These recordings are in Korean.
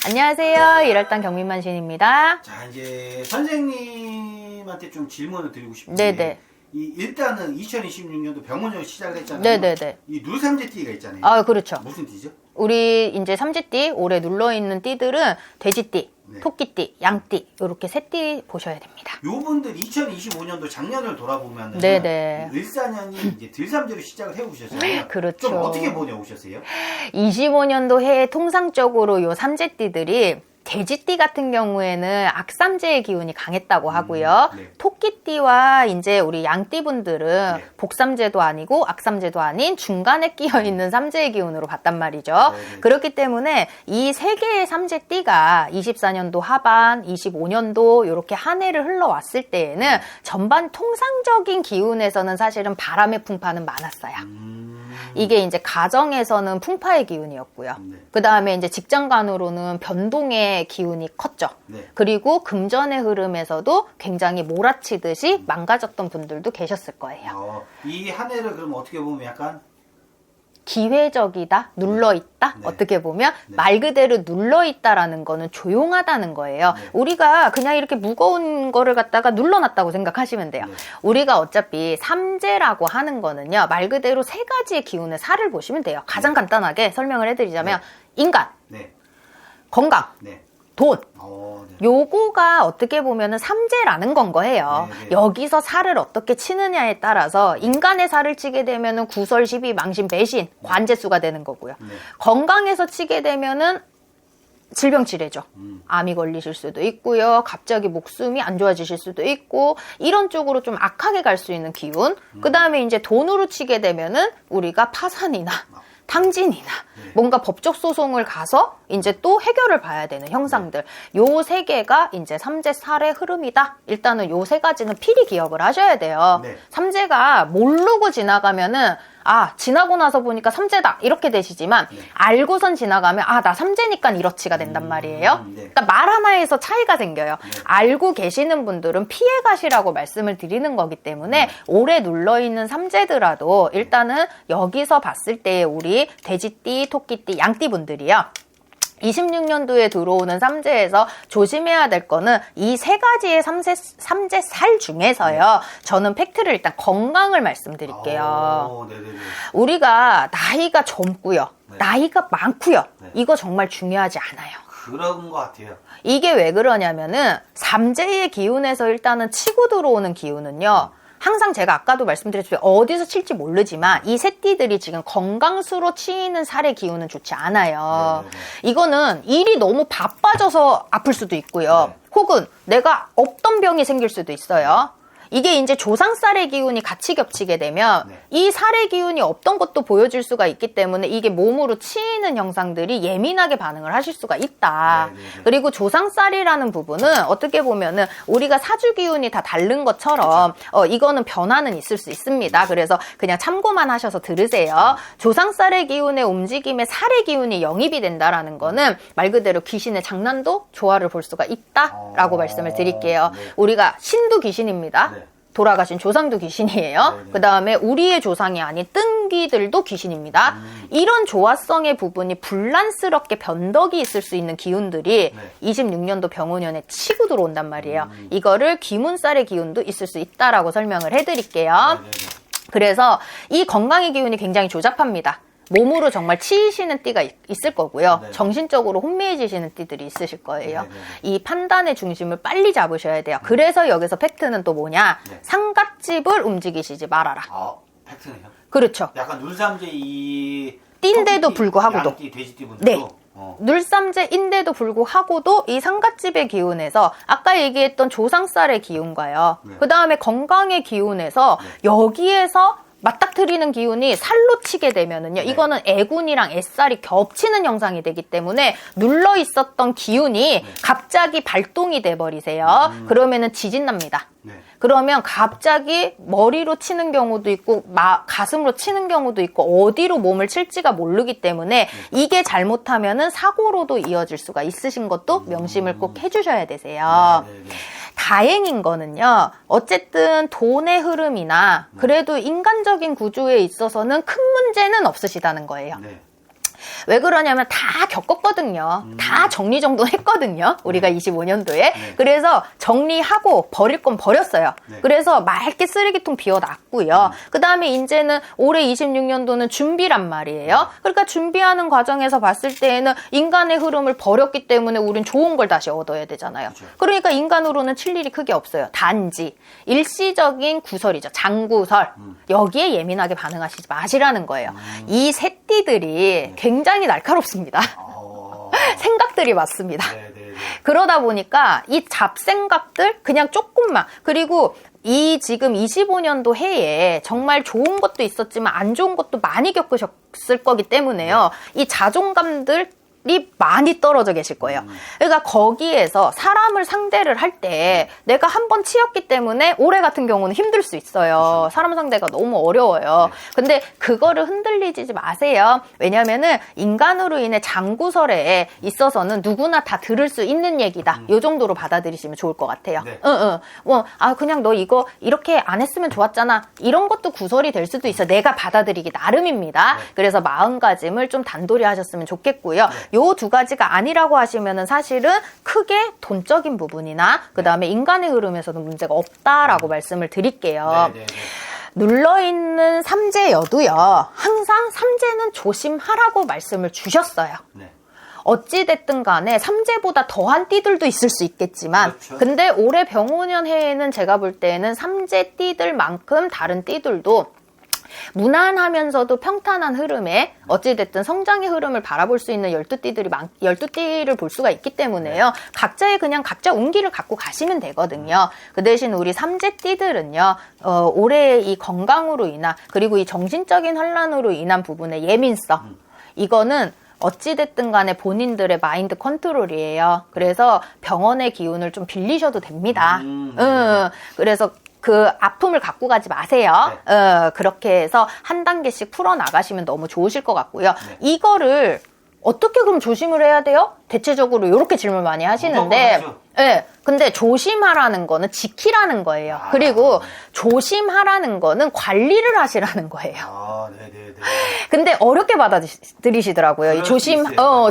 안녕하세요. 1월달 경민만신입니다. 자, 이제 선생님한테 좀 질문을 드리고 싶은데 네네. 일단은 2026년도 병원을 시작을 했잖아요. 네네네. 이 눌삼재띠가 있잖아요. 아, 그렇죠. 무슨 띠죠? 우리 이제 삼재띠, 올해 눌러있는 띠들은 돼지띠, 네. 토끼띠, 양띠, 이렇게 세 띠 보셔야 됩니다. 요분들 2025년도 작년을 돌아보면 네네. 을사년이 이제 들삼재로 시작을 해오셨잖아요. 그렇죠. 좀 어떻게 보내오셨어요? 25년도 해에 통상적으로 요 삼재띠들이 돼지띠 같은 경우에는 악삼재의 기운이 강했다고 하고요. 네. 토끼띠와 이제 우리 양띠분들은 네. 복삼재도 아니고 악삼재도 아닌 중간에 끼어 있는 삼재의 기운으로 봤단 말이죠. 네. 그렇기 때문에 이 세 개의 삼재띠가 24년도 하반, 25년도 이렇게 한 해를 흘러왔을 때에는 전반 통상적인 기운에서는 사실은 바람의 풍파는 많았어요. 이게 이제 가정에서는 풍파의 기운이었고요. 네. 그 다음에 이제 직장간으로는 변동의 기운이 컸죠. 네. 그리고 금전의 흐름에서도 굉장히 몰아치듯이 망가졌던 분들도 계셨을 거예요. 이 한 해를 그럼 어떻게 보면 약간 기회적이다, 눌러있다, 네. 어떻게 보면 네. 말 그대로 눌러있다라는 거는 조용하다는 거예요. 네. 우리가 그냥 이렇게 무거운 거를 갖다가 눌러놨다고 생각하시면 돼요. 네. 우리가 어차피 삼재라고 하는 거는요, 말 그대로 세 가지의 기운의 살을 보시면 돼요. 가장 간단하게 설명을 해드리자면 인간, 네. 건강, 네. 돈, 네. 요거가 어떻게 보면은 삼재라는 건 거예요. 네. 여기서 살을 어떻게 치느냐에 따라서 인간의 살을 치게 되면은 구설, 시비, 망신, 배신, 관재수가 되는 거고요. 네. 건강에서 치게 되면은 질병치레죠. 암이 걸리실 수도 있고요. 갑자기 목숨이 안 좋아지실 수도 있고 이런 쪽으로 좀 악하게 갈 수 있는 기운. 그 다음에 이제 돈으로 치게 되면은 우리가 파산이나 탕진이나 뭔가 법적 소송을 가서 이제 또 해결을 봐야 되는 형상들. 요 세 개가 이제 삼재 살의 흐름이다. 일단은 요 세 가지는 필히 기억을 하셔야 돼요. 네. 삼재가 모르고 지나가면은 지나고 나서 보니까 삼재다 이렇게 되시지만 알고선 지나가면 나 삼재니까 이렇지가 된단 말이에요. 네. 그러니까 말 하나에서 차이가 생겨요. 네. 알고 계시는 분들은 피해 가시라고 말씀을 드리는 거기 때문에 오래 눌러있는 삼재더라도 일단은 여기서 봤을 때 우리 돼지띠, 토끼띠, 양띠 분들이요. 26년도에 들어오는 삼재에서 조심해야 될 거는 이 세 가지의 삼재 살 중에서요. 저는 팩트를 일단 건강을 말씀드릴게요. 네네네. 우리가 나이가 젊고요. 네. 나이가 많고요. 네. 이거 정말 중요하지 않아요. 그런 것 같아요. 이게 왜 그러냐면은 삼재의 기운에서 일단은 치고 들어오는 기운은요. 항상 제가 아까도 말씀드렸지만 어디서 칠지 모르지만 이 새띠들이 지금 건강수로 치이는 살의 기운은 좋지 않아요. 네네네. 이거는 일이 너무 바빠져서 아플 수도 있고요. 네. 혹은 내가 없던 병이 생길 수도 있어요. 이게 이제 조상살의 기운이 같이 겹치게 되면 네. 이 살의 기운이 없던 것도 보여줄 수가 있기 때문에 이게 몸으로 치이는 형상들이 예민하게 반응을 하실 수가 있다. 네. 그리고 조상살이라는 부분은 어떻게 보면은 우리가 사주 기운이 다 다른 것처럼 이거는 변화는 있을 수 있습니다. 그래서 그냥 참고만 하셔서 들으세요. 조상살의 기운의 움직임에 살의 기운이 영입이 된다라는 거는 말 그대로 귀신의 장난도 조화를 볼 수가 있다라고 말씀을 드릴게요. 네. 우리가 신도 귀신입니다. 네. 돌아가신 조상도 귀신이에요. 네네. 그 다음에 우리의 조상이 아닌 뜬기들도 귀신입니다. 이런 조화성의 부분이 불란스럽게 변덕이 있을 수 있는 기운들이 26년도 병원년에 치고 들어온단 말이에요. 이거를 기문살의 기운도 있을 수 있다라고 설명을 해드릴게요. 네네. 그래서 이 건강의 기운이 굉장히 조잡합니다. 몸으로 정말 치이시는 띠가 있을 거고요. 네. 정신적으로 혼미해지시는 띠들이 있으실 거예요. 네. 이 판단의 중심을 빨리 잡으셔야 돼요. 그래서 여기서 팩트는 또 뭐냐? 네. 상갓집을 움직이시지 말아라. 팩트네요. 그렇죠. 약간 눌삼재 이 띠인데도 토끼띠, 불구하고도. 양띠, 돼지띠분들도 네. 눌삼재인데도 불구하고도 이 상갓집의 기운에서 아까 얘기했던 조상살의 기운과요. 네. 그 다음에 건강의 기운에서 여기에서 맞닥뜨리는 기운이 살로 치게 되면은요. 네. 이거는 애군이랑 애살이 겹치는 형상이 되기 때문에 눌러 있었던 기운이 갑자기 발동이 돼 버리세요. 그러면은 지진 납니다. 네. 그러면 갑자기 머리로 치는 경우도 있고 가슴으로 치는 경우도 있고 어디로 몸을 칠지가 모르기 때문에 이게 잘못하면은 사고로도 이어질 수가 있으신 것도 명심을 꼭 해주셔야 되세요. 다행인 거는요. 어쨌든 돈의 흐름이나 그래도 인간적인 구조에 있어서는 큰 문제는 없으시다는 거예요. 네. 왜 그러냐면 다 겪었거든요. 다 정리정돈했거든요. 우리가 25년도에. 그래서 정리하고 버릴 건 버렸어요. 그래서 맑게 쓰레기통 비워놨고요. 그 다음에 이제는 올해 26년도는 준비란 말이에요. 그러니까 준비하는 과정에서 봤을 때에는 인간의 흐름을 버렸기 때문에 우린 좋은 걸 다시 얻어야 되잖아요. 그러니까 인간으로는 칠 일이 크게 없어요. 단지 일시적인 구설이죠. 장구설. 여기에 예민하게 반응하시지 마시라는 거예요. 이 새띠들이 굉장히 날카롭습니다. 생각들이 많습니다. 그러다 보니까 이 잡생각들 그냥 조금만, 그리고 이 지금 25년도 해에 정말 좋은 것도 있었지만 안 좋은 것도 많이 겪으셨을 거기 때문에요. 이 자존감들 많이 떨어져 계실 거예요. 그러니까 거기에서 사람을 상대를 할 때 내가 한 번 치였기 때문에 올해 같은 경우는 힘들 수 있어요. 사람 상대가 너무 어려워요. 근데 그거를 흔들리지 마세요. 왜냐면은 인간으로 인해 장구설에 있어서는 누구나 다 들을 수 있는 얘기다. 이 정도로 받아들이시면 좋을 것 같아요. 그냥 너 이거 이렇게 안 했으면 좋았잖아. 이런 것도 구설이 될 수도 있어. 내가 받아들이기 나름입니다. 그래서 마음가짐을 좀 단돌이 하셨으면 좋겠고요. 요 두 가지가 아니라고 하시면은 사실은 크게 돈적인 부분이나 그 다음에 인간의 흐름에서는 문제가 없다라고 말씀을 드릴게요. 눌러있는 삼재여도요. 항상 삼재는 조심하라고 말씀을 주셨어요. 어찌됐든 간에 삼재보다 더한 띠들도 있을 수 있겠지만 근데 올해 병오년 해에는 제가 볼 때는 삼재 띠들만큼 다른 띠들도 무난하면서도 평탄한 흐름에 어찌됐든 성장의 흐름을 바라볼 수 있는 12띠를 볼 수가 있기 때문에요. 각자의 그냥 각자 운기를 갖고 가시면 되거든요. 그 대신 우리 삼재띠들은요. 올해의 이 건강으로 인한 그리고 이 정신적인 혼란으로 인한 부분의 예민성 이거는 어찌됐든 간에 본인들의 마인드 컨트롤이에요. 그래서 병원의 기운을 좀 빌리셔도 됩니다. 그래서 그 아픔을 갖고 가지 마세요. 그렇게 해서 한 단계씩 풀어나가시면 너무 좋으실 것 같고요. 이거를 어떻게 그럼 조심을 해야 돼요? 대체적으로 이렇게 질문 많이 하시는데 근데 조심하라는 거는 지키라는 거예요. 그리고 조심하라는 거는 관리를 하시라는 거예요. 근데 어렵게 받아들이시더라고요. 이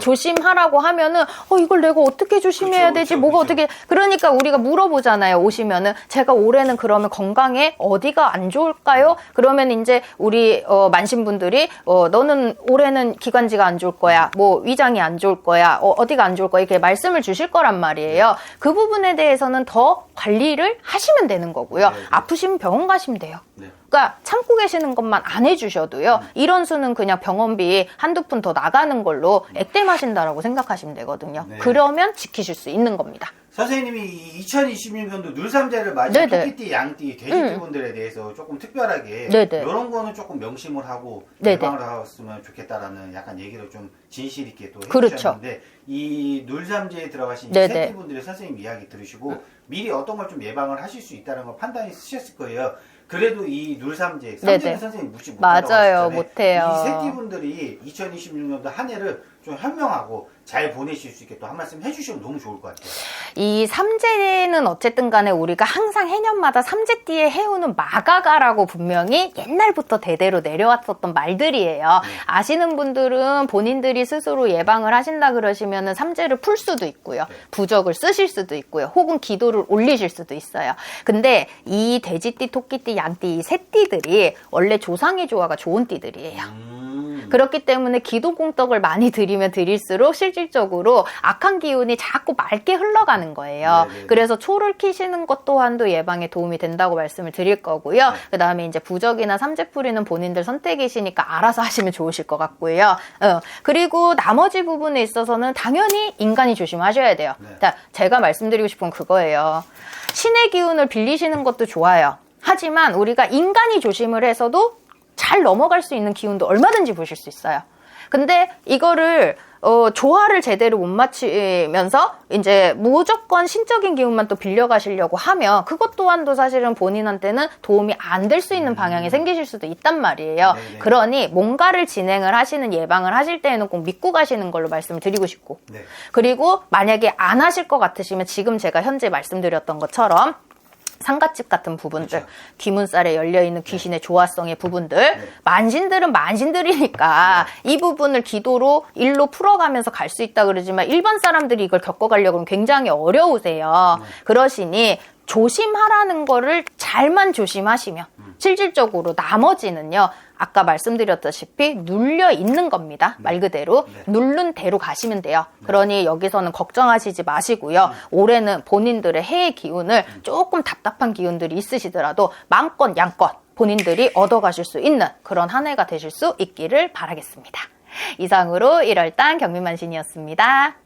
조심하라고 하면은 이걸 내가 어떻게 조심해야 되지? 뭐가 어떻게? 그러니까 우리가 물어보잖아요. 오시면은 제가 올해는 그러면 건강에 어디가 안 좋을까요? 그러면 이제 우리 만신분들이 너는 올해는 기관지가 안 좋을 거야. 뭐 위장이 안 좋을 거야. 어디가 안 좋을 거야. 이렇게 말씀을 주실 거란 말이에요. 그 부분에 대해서는 더 관리를 하시면 되는 거고요. 아프시면 병원 가시면 돼요. 그러니까 참고 계시는 것만 안 해주셔도요. 이런 수는 그냥 병원비 한두 푼 더 나가는 걸로 액땜하신다라고 생각하시면 되거든요. 그러면 지키실 수 있는 겁니다. 선생님이 2026년도 눌삼재를 맞은 토끼띠, 양띠, 돼지띠분들에 대해서 조금 특별하게 이런 거는 조금 명심을 하고 예방을 하셨으면 좋겠다라는 약간 얘기를 좀 진실 있게 또 해주셨는데 이 눌삼재에 들어가신 이 새띠분들의 선생님 이야기 들으시고 미리 어떤 걸 좀 예방을 하실 수 있다는 걸 판단이 쓰셨을 거예요. 그래도 이 눌삼재, 삼재는 선생님 무시 못한다고 맞아요. 못해요. 이 새띠분들이 2026년도 한 해를 좀 현명하고 잘 보내실 수 있게 또 한 말씀 해주시면 너무 좋을 것 같아요. 이 삼재는 어쨌든 간에 우리가 항상 해년마다 삼재띠에 해오는 마가가라고 분명히 옛날부터 대대로 내려왔었던 말들이에요. 아시는 분들은 본인들이 스스로 예방을 하신다 그러시면은 삼재를 풀 수도 있고요. 부적을 쓰실 수도 있고요. 혹은 기도를 올리실 수도 있어요. 근데 이 돼지띠, 토끼띠, 양띠 이 세 띠들이 원래 조상의 조화가 좋은 띠들이에요. 그렇기 때문에 기도 공덕을 많이 드리면 드릴수록 실질적으로 악한 기운이 자꾸 맑게 흘러가는 거예요. 그래서 초를 키시는 것 또한도 예방에 도움이 된다고 말씀을 드릴 거고요. 그 다음에 이제 부적이나 삼재풀이는 본인들 선택이시니까 알아서 하시면 좋으실 것 같고요. 그리고 나머지 부분에 있어서는 당연히 인간이 조심하셔야 돼요. 자, 제가 말씀드리고 싶은 건 그거예요. 신의 기운을 빌리시는 것도 좋아요. 하지만 우리가 인간이 조심을 해서도 잘 넘어갈 수 있는 기운도 얼마든지 보실 수 있어요. 근데 이거를 조화를 제대로 못 맞추면서 이제 무조건 신적인 기운만 또 빌려가시려고 하면 그것 또한도 사실은 본인한테는 도움이 안 될 수 있는 방향이 생기실 수도 있단 말이에요. 그러니 뭔가를 진행을 하시는 예방을 하실 때에는 꼭 믿고 가시는 걸로 말씀을 드리고 싶고 그리고 만약에 안 하실 것 같으시면 지금 제가 현재 말씀드렸던 것처럼 상갓집 같은 부분들, 그렇죠. 귀문살에 열려있는 귀신의 조화성의 부분들, 만신들은 만신들이니까 이 부분을 기도로 일로 풀어가면서 갈 수 있다 그러지만 일반 사람들이 이걸 겪어가려고 하면 굉장히 어려우세요. 그러시니 조심하라는 거를 잘만 조심하시면 실질적으로 나머지는요. 아까 말씀드렸다시피 눌려 있는 겁니다. 말 그대로 누른 대로 가시면 돼요. 그러니 여기서는 걱정하시지 마시고요. 올해는 본인들의 해의 기운을 조금 답답한 기운들이 있으시더라도 마음껏 양껏 본인들이 얻어가실 수 있는 그런 한 해가 되실 수 있기를 바라겠습니다. 이상으로 1월달 경민만신이었습니다.